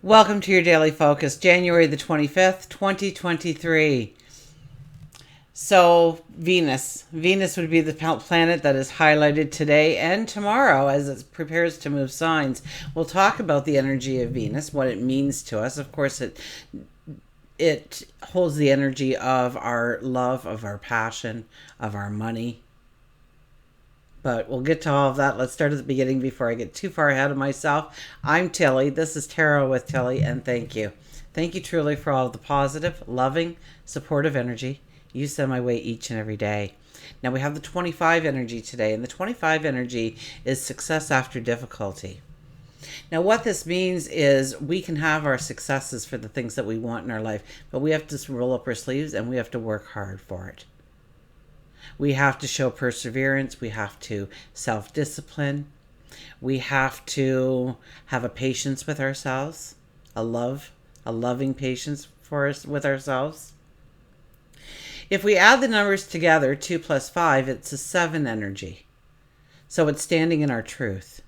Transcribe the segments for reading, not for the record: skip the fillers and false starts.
Welcome to your daily focus, January the 25th, 2023. So, Venus. Venus would be the planet that is highlighted today and tomorrow as it prepares to move signs. We'll talk about the energy of Venus, what it means to us. Of course, it holds the energy of our love, of our passion, of our money. But we'll get to all of that. Let's start at the beginning before I get too far ahead of myself. I'm Tilly. This is Tarot with Tilly, and thank you. Thank you truly for all of the positive, loving, supportive energy you send my way each and every day. Now we have the 25 energy today, and the 25 energy is success after difficulty. Now what this means is we can have our successes for the things that we want in our life, but we have to roll up our sleeves and we have to work hard for it. We have to show perseverance. We have to self-discipline. We have to have a patience with ourselves, a loving patience for us with ourselves. If we add the numbers together, 2 plus 5, it's a 7 energy. So it's standing in our truth.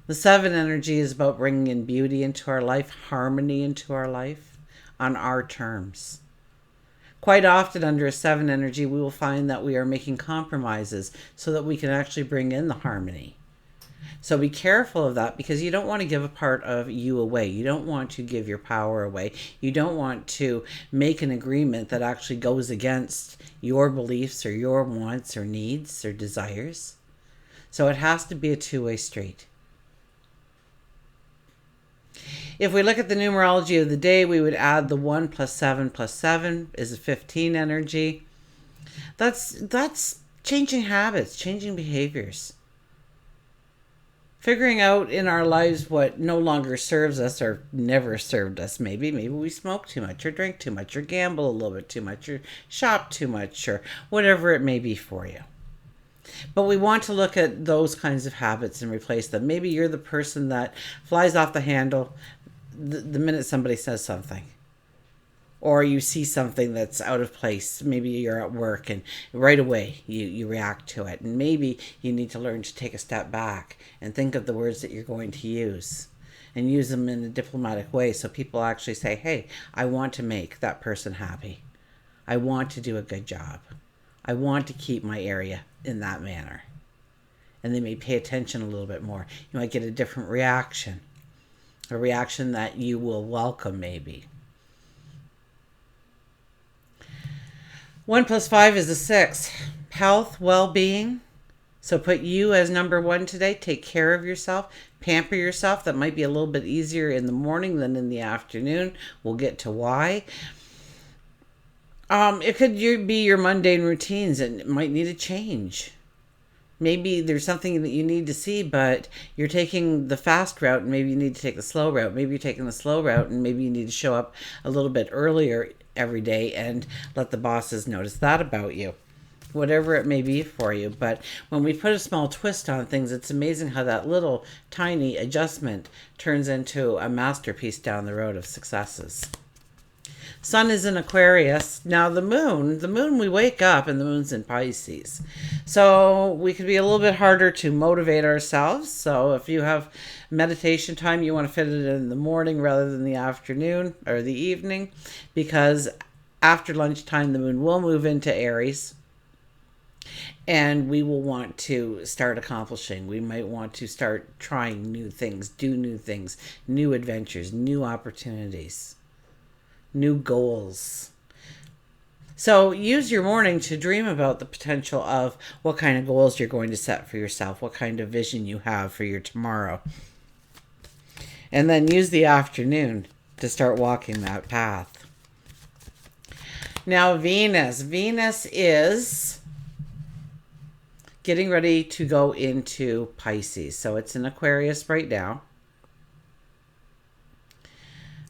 The 7 energy is about bringing in beauty into our life, harmony into our life, on our terms. Quite often under a 7 energy, we will find that we are making compromises so that we can actually bring in the harmony. So be careful of that, because you don't want to give a part of you away. You don't want to give your power away. You don't want to make an agreement that actually goes against your beliefs or your wants or needs or desires. So it has to be a two-way street. If we look at the numerology of the day, we would add the 1 plus 7 plus 7 is a 15 energy. That's changing habits, changing behaviors. Figuring out in our lives what no longer serves us or never served us. Maybe we smoke too much or drink too much or gamble a little bit too much or shop too much or whatever it may be for you. But we want to look at those kinds of habits and replace them. Maybe you're the person that flies off the handle the minute somebody says something, or you see something that's out of place. Maybe you're at work and right away you react to it, and maybe you need to learn to take a step back and think of the words that you're going to use and use them in a diplomatic way so people actually say, hey, I want to make that person happy. I want to do a good job. I want to keep my area in that manner. And they may pay attention a little bit more. You might get a different reaction. A reaction that you will welcome, maybe. 1 plus 5 is a 6. Health, well-being. So put you as number 1 today. Take care of yourself. Pamper yourself. That might be a little bit easier in the morning than in the afternoon. We'll get to why. It could be your mundane routines, and it might need a change. Maybe there's something that you need to see, but you're taking the fast route, and maybe you need to take the slow route. Maybe you're taking the slow route, and maybe you need to show up a little bit earlier every day and let the bosses notice that about you. Whatever it may be for you. But when we put a small twist on things, it's amazing how that little tiny adjustment turns into a masterpiece down the road of successes. Sun is in Aquarius. Now the moon, we wake up and the moon's in Pisces. So we could be a little bit harder to motivate ourselves. So if you have meditation time, you want to fit it in the morning rather than the afternoon or the evening, because after lunchtime, the moon will move into Aries. And we will want to start accomplishing. We might want to start trying new things, do new things, new adventures, new opportunities. New goals. So use your morning to dream about the potential of what kind of goals you're going to set for yourself, what kind of vision you have for your tomorrow. And then use the afternoon to start walking that path. Now Venus. Venus is getting ready to go into Pisces. So it's in Aquarius right now.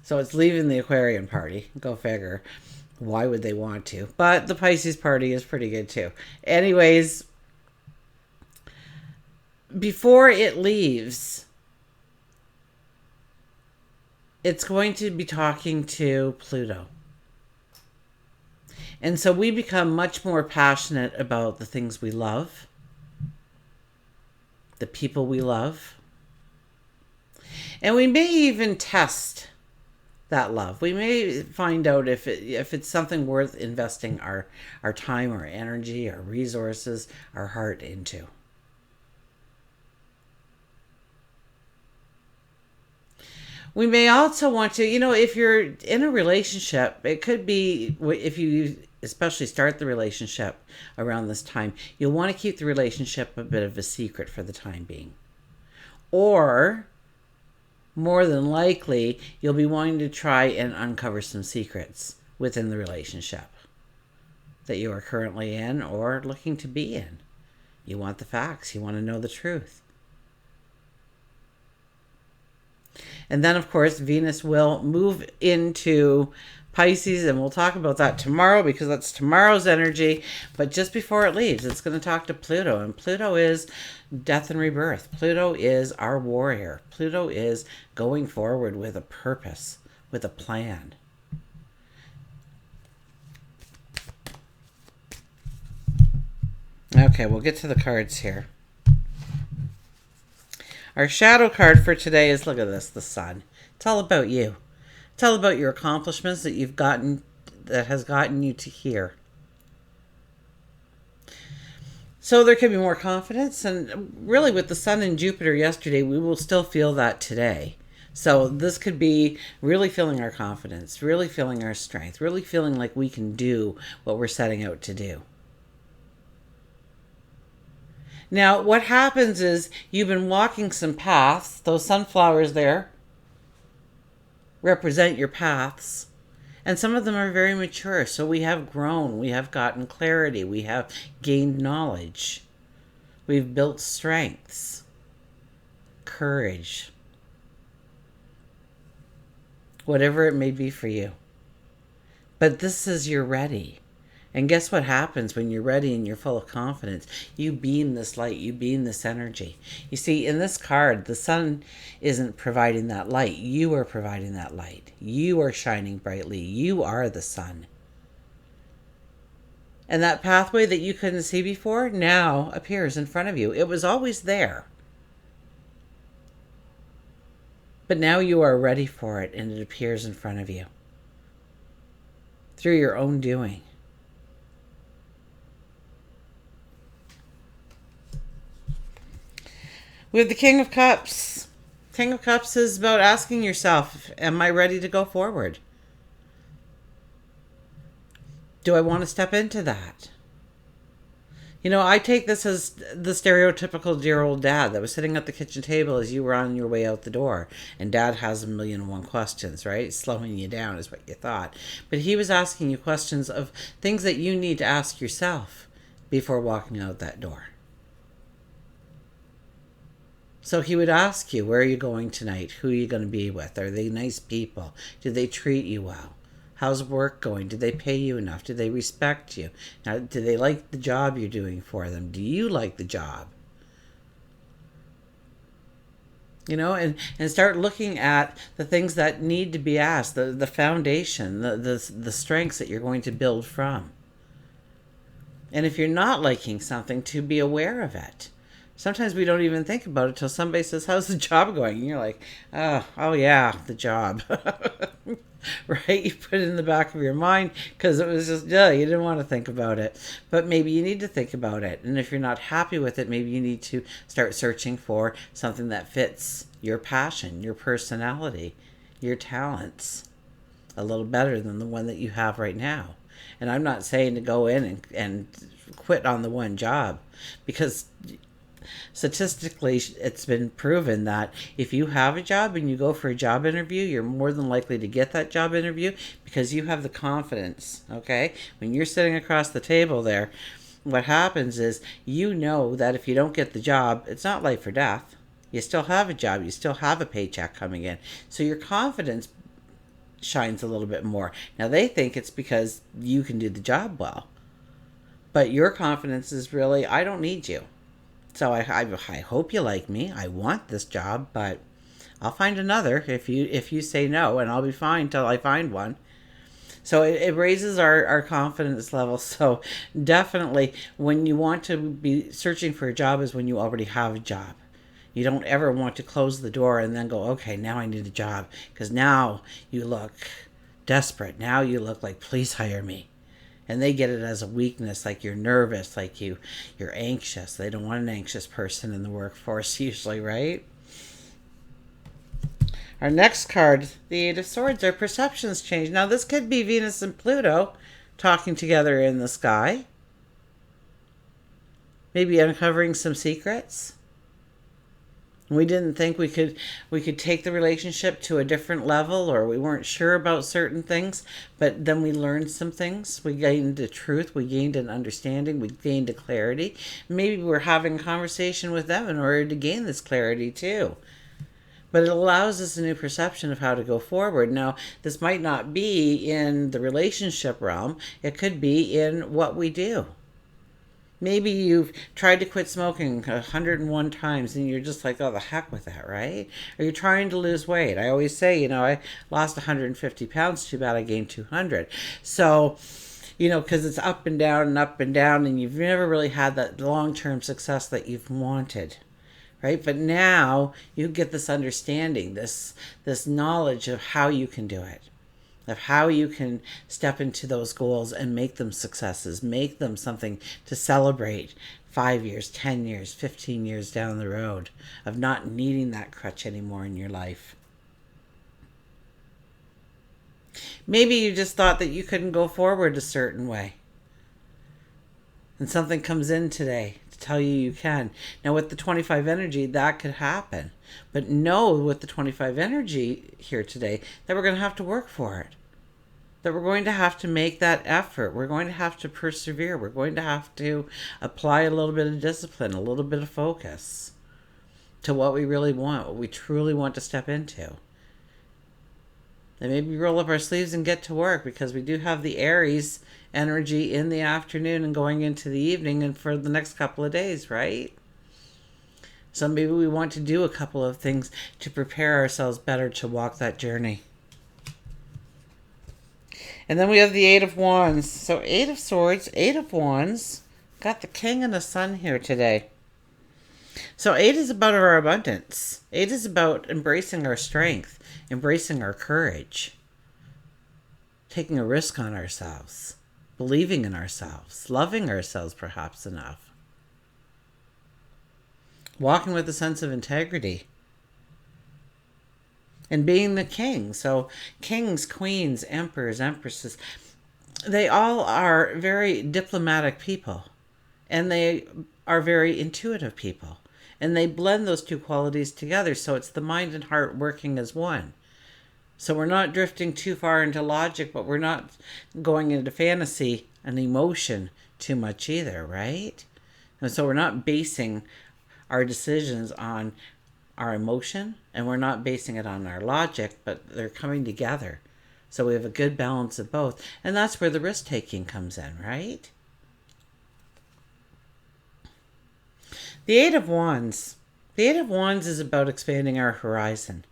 So it's leaving the Aquarian party. Go figure. Why would they want to? But the Pisces party is pretty good too. Anyways, before it leaves, it's going to be talking to Pluto. And so we become much more passionate about the things we love, the people we love. And we may even test that love. We may find out if it's something worth investing our time, our energy, our resources, our heart into. We may also want to, if you're in a relationship, it could be, if you especially start the relationship around this time, you'll want to keep the relationship a bit of a secret for the time being. Or, more than likely, you'll be wanting to try and uncover some secrets within the relationship that you are currently in or looking to be in. You want the facts. You want to know the truth. And then, of course, Venus will move into Pisces, and we'll talk about that tomorrow because that's tomorrow's energy. But just before it leaves, it's going to talk to Pluto, and Pluto is death and rebirth. Pluto is our warrior. Pluto is going forward with a purpose, with a plan. Okay, we'll get to the cards here. Our shadow card for today is, look at this, the Sun. It's all about you. It's all about your accomplishments that you've gotten, that has gotten you to here. So there could be more confidence, and really with the Sun and Jupiter yesterday, we will still feel that today. So this could be really feeling our confidence, really feeling our strength, really feeling like we can do what we're setting out to do. Now, what happens is you've been walking some paths. Those sunflowers there represent your paths. And some of them are very mature. So we have grown. We have gotten clarity. We have gained knowledge. We've built strengths, courage, whatever it may be for you. But this is you're ready. And guess what happens when you're ready and you're full of confidence? You beam this light. You beam this energy. You see, in this card, the Sun isn't providing that light. You are providing that light. You are shining brightly. You are the Sun. And that pathway that you couldn't see before now appears in front of you. It was always there. But now you are ready for it, and it appears in front of you through your own doing. We have the King of Cups. King of Cups is about asking yourself, am I ready to go forward? Do I want to step into that? I take this as the stereotypical dear old dad that was sitting at the kitchen table as you were on your way out the door. And dad has 1,000,001 questions, right? Slowing you down is what you thought. But he was asking you questions of things that you need to ask yourself before walking out that door. So he would ask you, where are you going tonight? Who are you going to be with? Are they nice people? Do they treat you well? How's work going? Do they pay you enough? Do they respect you? Now, do they like the job you're doing for them? Do you like the job? And start looking at the things that need to be asked, the foundation, the strengths that you're going to build from. And if you're not liking something, to be aware of it. Sometimes we don't even think about it till somebody says, how's the job going? And you're like, oh yeah, the job. Right? You put it in the back of your mind because it was just, you didn't want to think about it. But maybe you need to think about it. And if you're not happy with it, maybe you need to start searching for something that fits your passion, your personality, your talents a little better than the one that you have right now. And I'm not saying to go in and quit on the one job, because statistically it's been proven that if you have a job and you go for a job interview, you're more than likely to get that job interview because you have the confidence. Okay, when you're sitting across the table there, what happens is that if you don't get the job, it's not life or death. You still have a job, you still have a paycheck coming in, so your confidence shines a little bit more. Now they think it's because you can do the job well, but your confidence is really, I don't need you. So I hope you like me. I want this job, but I'll find another if you say no, and I'll be fine till I find one. So it raises our confidence level. So definitely when you want to be searching for a job is when you already have a job. You don't ever want to close the door and then go, okay, now I need a job. Because now you look desperate. Now you look like, please hire me. And they get it as a weakness, like you're nervous, like you're anxious. They don't want an anxious person in the workforce usually, right? Our next card, the Eight of Swords, our perceptions change. Now this could be Venus and Pluto talking together in the sky. Maybe uncovering some secrets. We didn't think we could take the relationship to a different level, or we weren't sure about certain things, but then we learned some things. We gained a truth, we gained an understanding, we gained a clarity. Maybe we're having a conversation with them in order to gain this clarity too. But it allows us a new perception of how to go forward. Now, this might not be in the relationship realm. It could be in what we do. Maybe you've tried to quit smoking 101 times and you're just like, oh, the heck with that, right? Or you're trying to lose weight. I always say, I lost 150 pounds. Too bad I gained 200. So, because it's up and down, and you've never really had that long-term success that you've wanted. Right? But now you get this understanding, this knowledge of how you can do it, of how you can step into those goals and make them successes, make them something to celebrate 5 years, 10 years, 15 years down the road, of not needing that crutch anymore in your life. Maybe you just thought that you couldn't go forward a certain way. And something comes in today to tell you can. Now with the 25 energy, that could happen. But know with the 25 energy here today that we're going to have to work for it. That we're going to have to make that effort. We're going to have to persevere. We're going to have to apply a little bit of discipline, a little bit of focus to what we really want, what we truly want to step into. And maybe roll up our sleeves and get to work, because we do have the Aries energy in the afternoon and going into the evening and for the next couple of days, right? So maybe we want to do a couple of things to prepare ourselves better to walk that journey. And then we have the Eight of Wands. So Eight of Swords, Eight of Wands. Got the King and the Sun here today. So 8 is about our abundance. 8 is about embracing our strength, embracing our courage, taking a risk on ourselves, believing in ourselves, loving ourselves perhaps enough, walking with a sense of integrity, and being the king. So kings, queens, emperors, empresses, they all are very diplomatic people, and they are very intuitive people. And they blend those two qualities together, so it's the mind and heart working as one. So we're not drifting too far into logic, but we're not going into fantasy and emotion too much either, right? And so we're not basing our decisions on our emotion, and we're not basing it on our logic, but they're coming together. So we have a good balance of both. And that's where the risk-taking comes in, right? The Eight of Wands. The Eight of Wands is about expanding our horizon.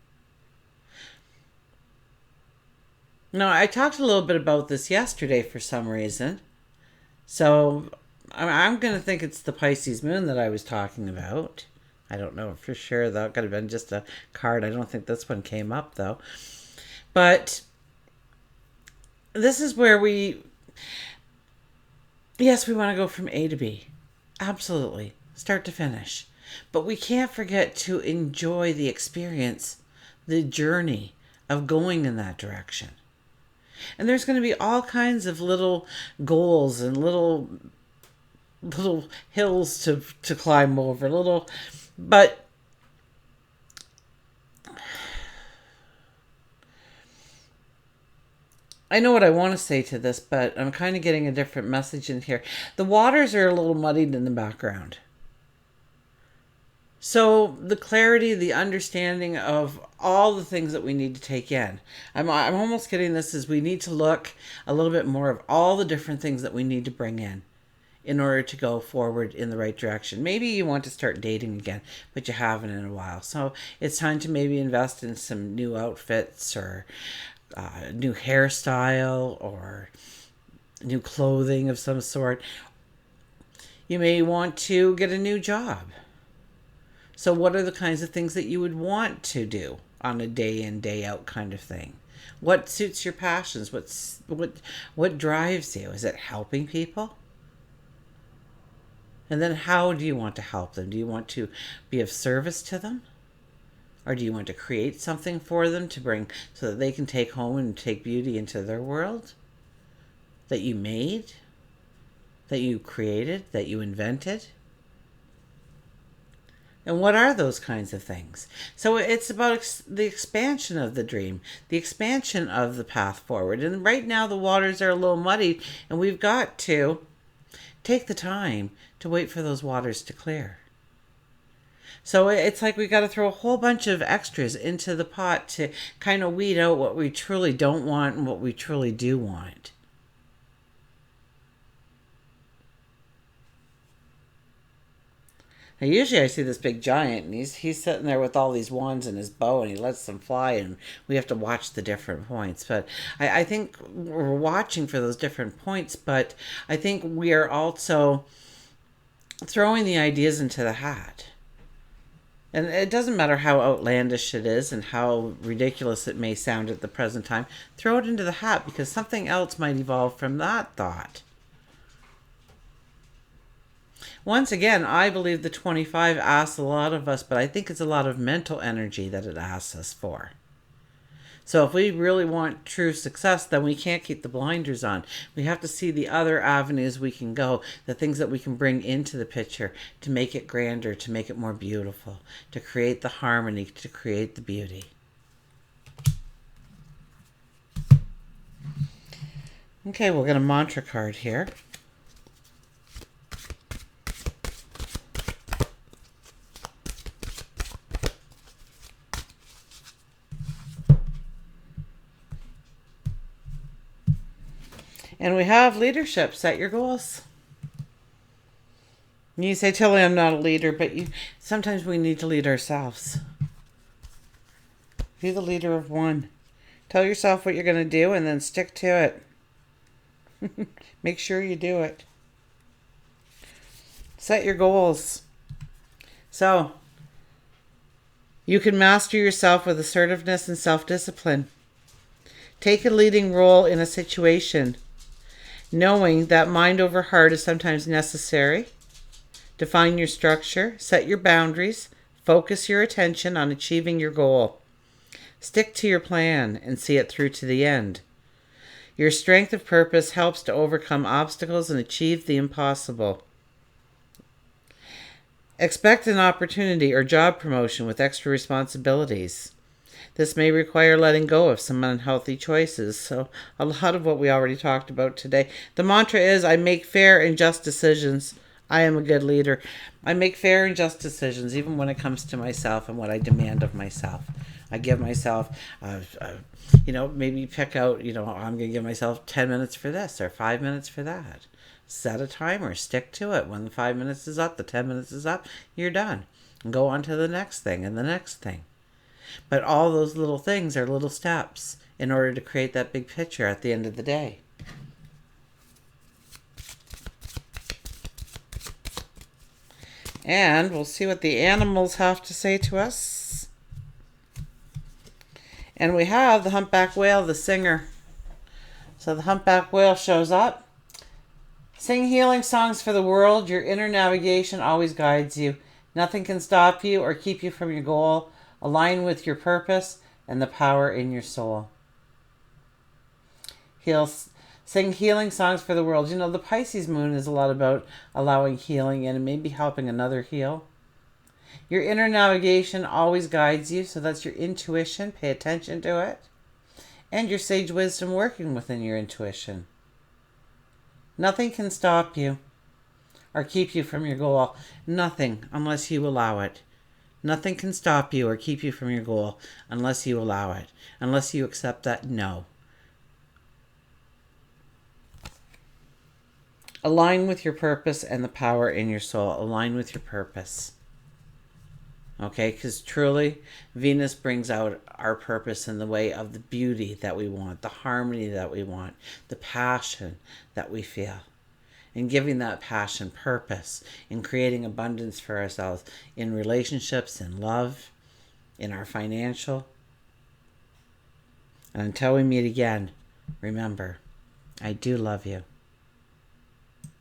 Now, I talked a little bit about this yesterday for some reason. So I'm going to think it's the Pisces moon that I was talking about. I don't know for sure. That could have been just a card. I don't think this one came up, though. But this is where yes, we want to go from A to B. Absolutely. Start to finish. But we can't forget to enjoy the experience, the journey of going in that direction. And there's going to be all kinds of little goals and little hills to climb over, but I know what I want to say to this, but I'm kind of getting a different message in here. The waters are a little muddied in the background. So the clarity, the understanding of all the things that we need to take in. I'm almost getting this as we need to look a little bit more of all the different things that we need to bring in order to go forward in the right direction. Maybe you want to start dating again, but you haven't in a while. So it's time to maybe invest in some new outfits, or new hairstyle, or new clothing of some sort. You may want to get a new job. So what are the kinds of things that you would want to do on a day in, day out kind of thing? What suits your passions? What drives you? Is it helping people? And then how do you want to help them? Do you want to be of service to them? Or do you want to create something for them to bring so that they can take home and take beauty into their world? That you made? That you created? That you invented? And what are those kinds of things? So it's about the expansion of the dream, the expansion of the path forward. And right now the waters are a little muddy, and we've got to take the time to wait for those waters to clear. So it's like we got to throw a whole bunch of extras into the pot to kind of weed out what we truly don't want and what we truly do want. Now, usually I see this big giant, and he's sitting there with all these wands and his bow, and he lets them fly, and we have to watch the different points. But I think we're watching for those different points, but I think we are also throwing the ideas into the hat. And it doesn't matter how outlandish it is and how ridiculous it may sound at the present time. Throw it into the hat, because something else might evolve from that thought. Once again, I believe the 25 asks a lot of us, but I think it's a lot of mental energy that it asks us for. So if we really want true success, then we can't keep the blinders on. We have to see the other avenues we can go, the things that we can bring into the picture to make it grander, to make it more beautiful, to create the harmony, to create the beauty. Okay, we'll get a mantra card here. And we have leadership. Set your goals. You say, Tilly, I'm not a leader, but sometimes we need to lead ourselves. Be the leader of one. Tell yourself what you're going to do and then stick to it. Make sure you do it. Set your goals. So, you can master yourself with assertiveness and self-discipline. Take a leading role in a situation, knowing that mind over heart is sometimes necessary. Define your structure, set your boundaries, focus your attention on achieving your goal. Stick to your plan and see it through to the end. Your strength of purpose helps to overcome obstacles and achieve the impossible. Expect an opportunity or job promotion with extra responsibilities. This may require letting go of some unhealthy choices. So a lot of what we already talked about today. The mantra is, I make fair and just decisions. I am a good leader. I make fair and just decisions, even when it comes to myself and what I demand of myself. I give myself, maybe pick out, I'm going to give myself 10 minutes for this or 5 minutes for that. Set a timer, stick to it. When the 5 minutes is up, the 10 minutes is up, you're done. And go on to the next thing and the next thing. But all those little things are little steps in order to create that big picture at the end of the day. And we'll see what the animals have to say to us. And we have the humpback whale, the singer. So the humpback whale shows up. Sing healing songs for the world. Your inner navigation always guides you. Nothing can stop you or keep you from your goal. Align with your purpose and the power in your soul. Sing healing songs for the world. The Pisces moon is a lot about allowing healing and maybe helping another heal. Your inner navigation always guides you, so that's your intuition. Pay attention to it. And your sage wisdom working within your intuition. Nothing can stop you or keep you from your goal. Nothing, unless you allow it. Nothing can stop you or keep you from your goal unless you allow it. Unless you accept that no. Align with your purpose and the power in your soul. Align with your purpose. Okay, because truly, Venus brings out our purpose in the way of the beauty that we want, the harmony that we want, the passion that we feel. in giving that passion purpose, in creating abundance for ourselves in relationships, in love, in our financial. And until we meet again, remember, I do love you.